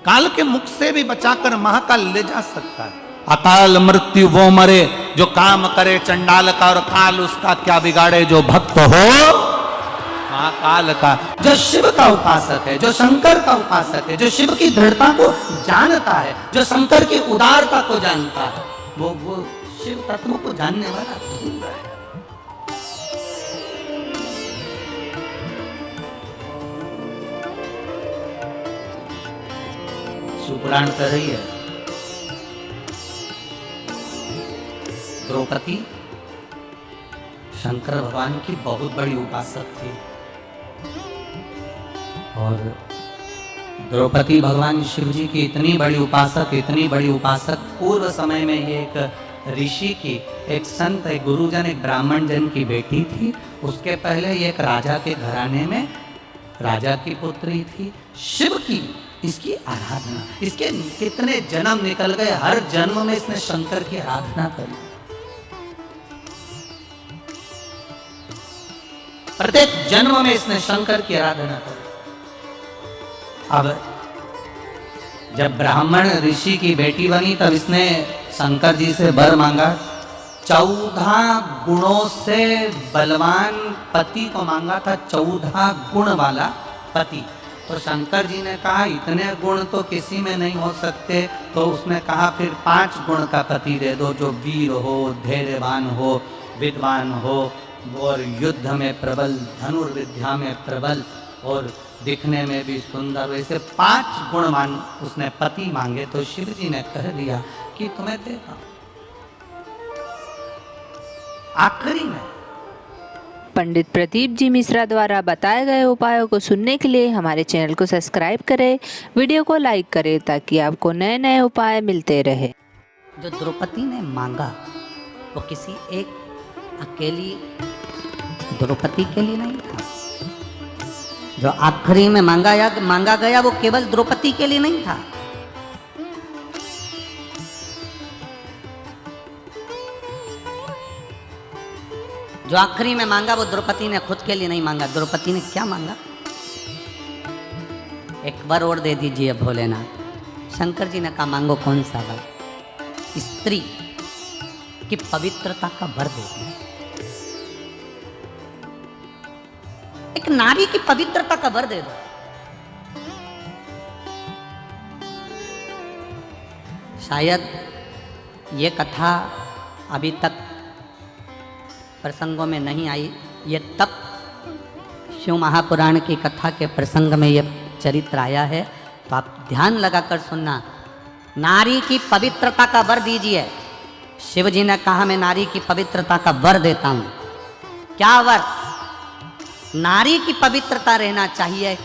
काल के मुख से भी बचाकर महाकाल ले जा सकता है। अकाल मृत्यु वो मरे जो काम करे चंडाल का, और काल उसका क्या बिगाड़े जो भक्त हो महाकाल का। जो शिव का उपासक है, जो शंकर का उपासक है, जो शिव की दृढ़ता को जानता है, जो शंकर की उदारता को जानता है, वो शिव तत्व को जानने वाला धूर है। शिवपुराण कह रही है द्रौपदी शंकर भगवान की बहुत बड़ी उपासक थी, और द्रौपदी भगवान शिव जी की इतनी बड़ी उपासक, पूर्व समय में ये एक ऋषि की, एक संत, एक गुरुजन, एक ब्राह्मण जन की बेटी थी। उसके पहले ये एक राजा के घराने में राजा की पुत्री थी। शिव की इसकी आराधना, इसके कितने जन्म निकल गए, हर जन्म में इसने शंकर की आराधना करी। प्रत्येक जन्म में इसने शंकर की आराधना करी। अब जब ब्राह्मण ऋषि की बेटी बनी तब इसने शंकर जी से वर मांगा। 14 गुणों से बलवान पति को मांगा था, 14 गुण वाला पति। तो शंकर जी ने कहा इतने गुण तो किसी में नहीं हो सकते, तो उसने कहा फिर 5 गुण का पति दे दो, जो वीर हो, धैर्यवान हो, विद्वान हो, और युद्ध में प्रबल, धनुर्विद्या में प्रबल, और दिखने में भी सुंदर। वैसे 5 गुण उसने पति मांगे। तो शिव जी ने कह दिया कि तुम्हें देता। आखिरी में पंडित प्रदीप जी मिश्रा द्वारा बताए गए उपायों को सुनने के लिए हमारे चैनल को सब्सक्राइब करें, वीडियो को लाइक करें ताकि आपको नए नए उपाय मिलते रहे। जो द्रौपदी ने मांगा वो किसी एक अकेली द्रौपदी के लिए नहीं था। जो आखिरी में मांगा गया वो केवल द्रौपदी के लिए नहीं था। जो आखिरी में मांगा वो द्रौपदी ने खुद के लिए नहीं मांगा। द्रौपदी ने क्या मांगा? एक वर और दे दीजिए भोलेनाथ। शंकर जी ने कहा मांगो कौन सा वर? स्त्री की पवित्रता का वर दे दीजिए। एक नारी की पवित्रता का वर दे दो। शायद ये कथा अभी तक प्रसंगों में नहीं आई। ये तब शिव महापुराण की कथा के प्रसंग में ये चरित्र आया है, तो आप ध्यान लगाकर सुनना। नारी की पवित्रता का वर दीजिए। शिव जी ने कहा मैं नारी की पवित्रता का वर देता हूं। क्या वर? नारी की पवित्रता रहना चाहिए।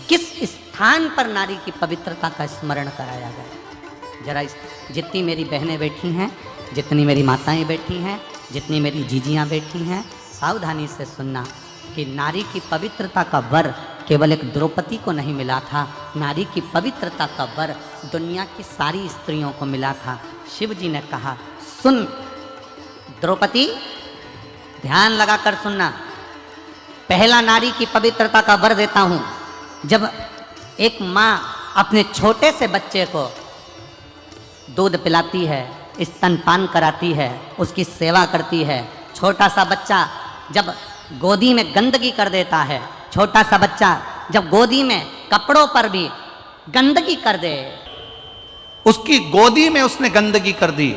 किस स्थान पर नारी की पवित्रता का स्मरण कराया गया? जरा जितनी मेरी बहनें बैठी हैं, जितनी मेरी माताएं बैठी हैं, जितनी मेरी जीजियां बैठी हैं, सावधानी से सुनना कि नारी की पवित्रता का वर केवल एक द्रौपदी को नहीं मिला था। नारी की पवित्रता का वर दुनिया की सारी स्त्रियों को मिला था। शिव जी ने कहा सुन द्रौपदी, ध्यान लगाकर सुनना। पहला नारी की पवित्रता का वर देता हूं। जब एक माँ अपने छोटे से बच्चे को दूध पिलाती है, स्तनपान कराती है, उसकी सेवा करती है, छोटा सा बच्चा जब गोदी में गंदगी कर देता है, छोटा सा बच्चा जब गोदी में कपड़ों पर भी गंदगी कर दे, उसकी गोदी में उसने गंदगी कर दी,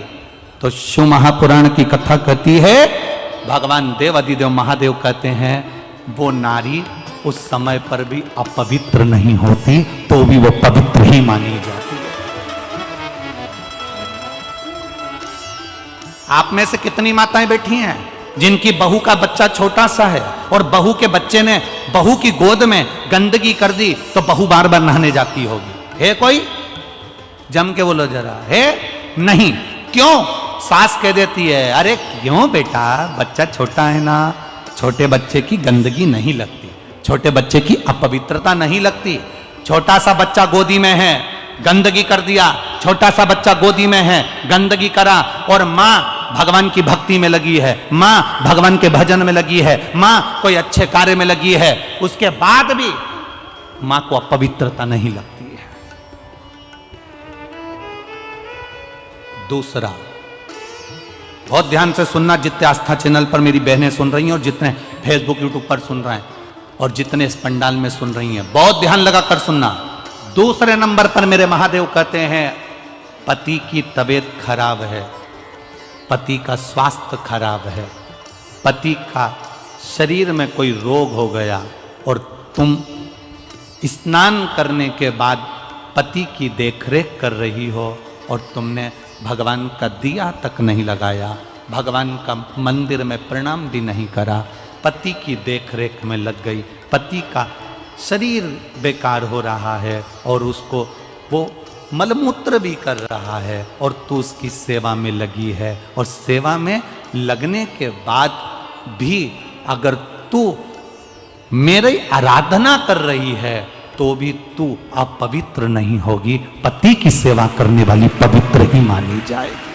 तो शिव महापुराण की कथा कहती है, भगवान देव अधिदेव महादेव कहते हैं वो नारी उस समय पर भी अपवित्र नहीं होती, तो भी वो पवित्र ही मानी जाती है। आप में से कितनी माताएं बैठी हैं जिनकी बहू का बच्चा छोटा सा है और बहू के बच्चे ने बहू की गोद में गंदगी कर दी, तो बहू बार बार नहाने जाती होगी? है कोई? जम के बोलो जरा, है? नहीं। क्यों? सास कह देती है अरे क्यों बेटा, बच्चा छोटा है ना, छोटे बच्चे की गंदगी नहीं लगती, छोटे बच्चे की अपवित्रता नहीं लगती। छोटा सा बच्चा गोदी में है, गंदगी कर दिया, छोटा सा बच्चा गोदी में है, गंदगी करा, और माँ भगवान की भक्ति में लगी है, माँ भगवान के भजन में लगी है, माँ कोई अच्छे कार्य में लगी है, उसके बाद भी माँ को अपवित्रता नहीं लगती है। दूसरा, बहुत ध्यान से सुनना, जितने आस्था चैनल पर मेरी बहनें सुन रही हैं और जितने फेसबुक यूट्यूब पर सुन रहे हैं और जितने इस पंडाल में सुन रही हैं, बहुत ध्यान लगा कर सुनना। दूसरे नंबर पर मेरे महादेव कहते हैं पति की तबीयत खराब है, पति का स्वास्थ्य खराब है, पति का शरीर में कोई रोग हो गया और तुम स्नान करने के बाद पति की देखरेख कर रही हो और तुमने भगवान का दिया तक नहीं लगाया, भगवान का मंदिर में प्रणाम भी नहीं करा, पति की देखरेख में लग गई, पति का शरीर बेकार हो रहा है और उसको वो मलमूत्र भी कर रहा है और तू उसकी सेवा में लगी है, और सेवा में लगने के बाद भी अगर तू मेरी आराधना कर रही है तो भी तू अपवित्र नहीं होगी, पति की सेवा करने वाली पवित्र ही मानी जाएगी।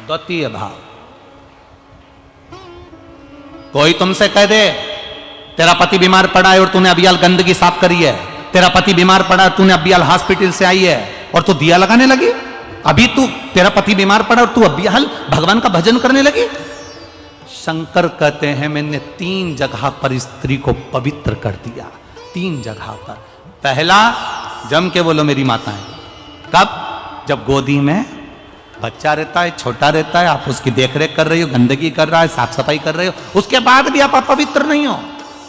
द्वितीय भाव, कोई तुमसे कह दे तेरा पति बीमार पड़ा है और तूने अबियाल गंदगी साफ करी है, तेरा पति बीमार पड़ा है तूने अबियाल हॉस्पिटल से आई है और तू दिया लगाने लगी, अभी तू तेरा पति बीमार पड़ा और तू अबियाल भगवान का भजन करने लगी। शंकर कहते हैं मैंने 3 जगह पर स्त्री को पवित्र कर दिया, 3 जगह पर। पहला, जम के बोलो मेरी माताएं, कब? जब गोदी में बच्चा रहता है, छोटा रहता है, आप उसकी देखरेख कर रही हो, गंदगी कर रहा है, साफ सफाई कर रहे हो, उसके बाद भी आप अपवित्र नहीं हो,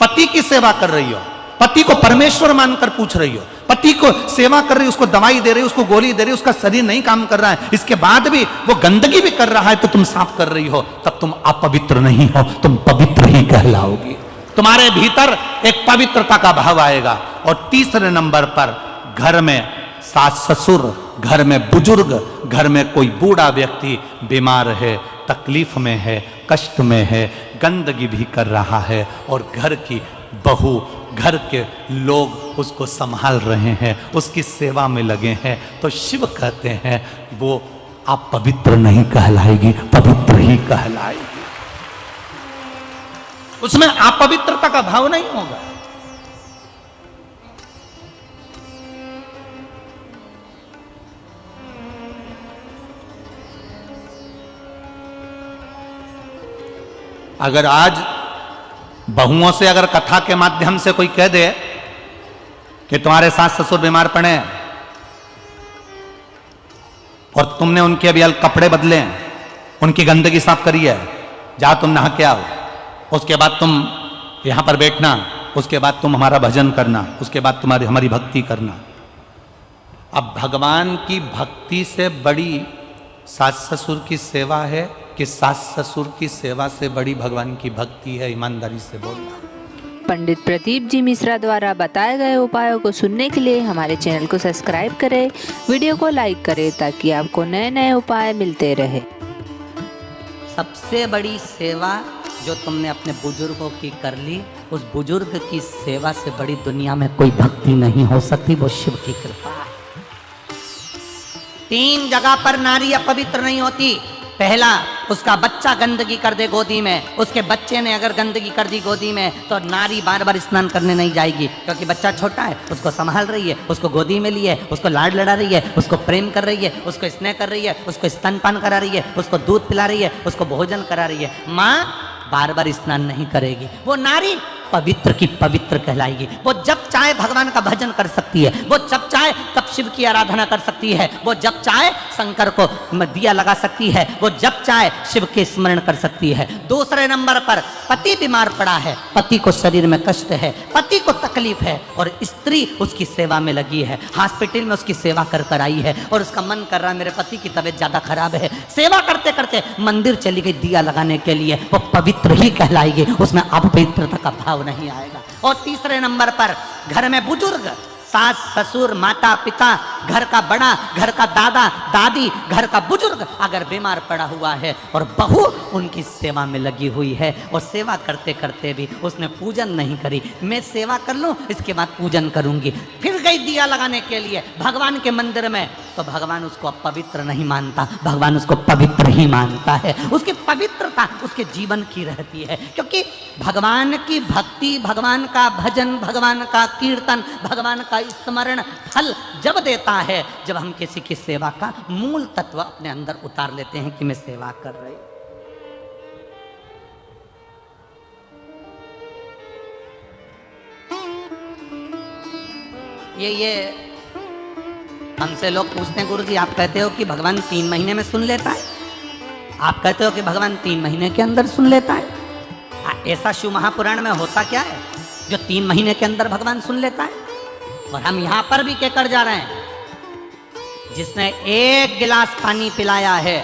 पति की सेवा कर रही हो, पति को परमेश्वर मानकर पूछ रही हो, पति को सेवा कर रही हो, उसको दवाई दे रही हो, उसको गोली दे रही हो, उसका शरीर नहीं काम कर रहा है, इसके बाद भी वो गंदगी भी कर रहा है तो तुम साफ कर रही हो, तब तुम अपवित्र नहीं हो, तुम पवित्र ही कहलाओगी। तुम्हारे भीतर एक पवित्रता का भाव आएगा। और तीसरे नंबर पर, घर में सास ससुर, घर में बुजुर्ग, घर में कोई बूढ़ा व्यक्ति बीमार है, तकलीफ में है, कष्ट में है, गंदगी भी कर रहा है और घर की बहू, घर के लोग उसको संभाल रहे हैं, उसकी सेवा में लगे हैं, तो शिव कहते हैं वो आप पवित्र नहीं कहलाएगी, पवित्र ही कहलाएगी। उसमें अपवित्रता का भाव नहीं होगा। अगर आज बहुओं से अगर कथा के माध्यम से कोई कह दे कि तुम्हारे सास ससुर बीमार पड़े और तुमने उनके अभी कपड़े बदले, उनकी गंदगी साफ करी है, जा तुम नहा के आओ, उसके बाद तुम यहां पर बैठना, उसके बाद तुम हमारा भजन करना, उसके बाद तुम्हारी हमारी भक्ति करना। अब भगवान की भक्ति से बड़ी सास ससुर की सेवा है कि सास ससुर की सेवा से बड़ी भगवान की भक्ति है? ईमानदारी से बोलना। पंडित प्रदीप जी मिश्रा द्वारा बताए गए उपायों को सुनने के लिए हमारे चैनल को सब्सक्राइब करें, वीडियो को लाइक करें ताकि आपको नए नए उपाय मिलते रहे। सबसे बड़ी सेवा जो तुमने अपने बुजुर्गों की कर ली, उस बुजुर्ग की सेवा से बड़ी दुनिया में कोई भक्ति नहीं हो सकती, वो शिव की कृपा है। 3 जगह पर नारी अपवित्र नहीं होती। पहला, उसका बच्चा गंदगी कर दे गोदी में, उसके बच्चे ने अगर गंदगी कर दी गोदी में तो नारी बार बार स्नान करने नहीं जाएगी, क्योंकि बच्चा छोटा है, उसको संभाल रही है, उसको गोदी में लिए, उसको लाड लड़ा रही है, उसको प्रेम कर रही है, उसको स्नेह कर रही है, उसको स्तनपान करा रही है, उसको दूध पिला रही है, उसको भोजन करा रही है। माँ बार बार स्नान नहीं करेगी, वो नारी पवित्र की पवित्र कहलाएगी। वो जब चाहे भगवान का भजन कर सकती है, वो जब चाहे तब शिव की आराधना कर सकती है, वो जब चाहे शंकर को दिया लगा सकती है, वो जब चाहे शिव के स्मरण कर सकती है। दूसरे नंबर पर, पति बीमार पड़ा है, पति को शरीर में कष्ट है, पति को तकलीफ है और स्त्री उसकी सेवा में लगी है, हॉस्पिटल में उसकी सेवा कर कर आई है और उसका मन कर रहा है मेरे पति की तबीयत ज्यादा खराब है, सेवा करते करते मंदिर चली गई दिया लगाने के लिए, वो पवित्र ही कहलाएगी, उसमें अपवित्रता का भाव नहीं आएगा। और तीसरे नंबर पर, घर में बुजुर्ग, सास ससुर माता पिता, घर का बड़ा, घर का दादा दादी, घर का बुजुर्ग अगर बीमार पड़ा हुआ है और बहू उनकी सेवा में लगी हुई है और सेवा करते करते भी उसने पूजन नहीं करी, मैं सेवा कर लूं इसके बाद पूजन करूंगी, फिर गई दिया लगाने के लिए भगवान के मंदिर में, तो भगवान उसको अपवित्र नहीं मानता, भगवान उसको पवित्र ही मानता है। उसकी पवित्रता उसके जीवन की रहती है, क्योंकि भगवान की भक्ति, भगवान का भजन, भगवान का कीर्तन, भगवान का स्मरण फल जब देता है जब हम किसी की सेवा का मूल तत्व अपने अंदर उतार लेते हैं कि मैं सेवा कर रही हूं। ये हमसे लोग पूछते हैं, गुरु जी आप कहते हो कि भगवान 3 महीने में सुन लेता है, आप कहते हो कि भगवान 3 महीने के अंदर सुन लेता है। ऐसा शिव महापुराण में होता क्या है जो 3 महीने के अंदर भगवान सुन लेता है? और हम यहां पर भी कहकर जा रहे हैं, जिसने 1 गिलास पानी पिलाया है,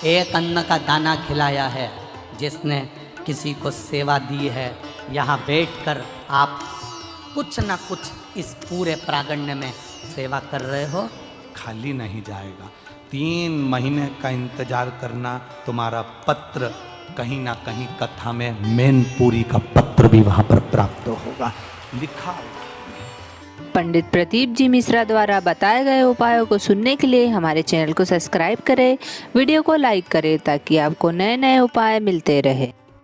1 अन्न का दाना खिलाया है, जिसने किसी को सेवा दी है, यहाँ बैठकर आप कुछ ना कुछ इस पूरे प्रागण्य में सेवा कर रहे हो। खाली नहीं जाएगा। 3 महीने का इंतजार करना, तुम्हारा पत्र कहीं ना कहीं कथा में मैनपुरी का पत्र भी वहां पर प्राप्त होगा, लिखा होगा। पंडित प्रदीप जी मिश्रा द्वारा बताए गए उपायों को सुनने के लिए हमारे चैनल को सब्सक्राइब करें, वीडियो को लाइक करें ताकि आपको नए नए उपाय मिलते रहे।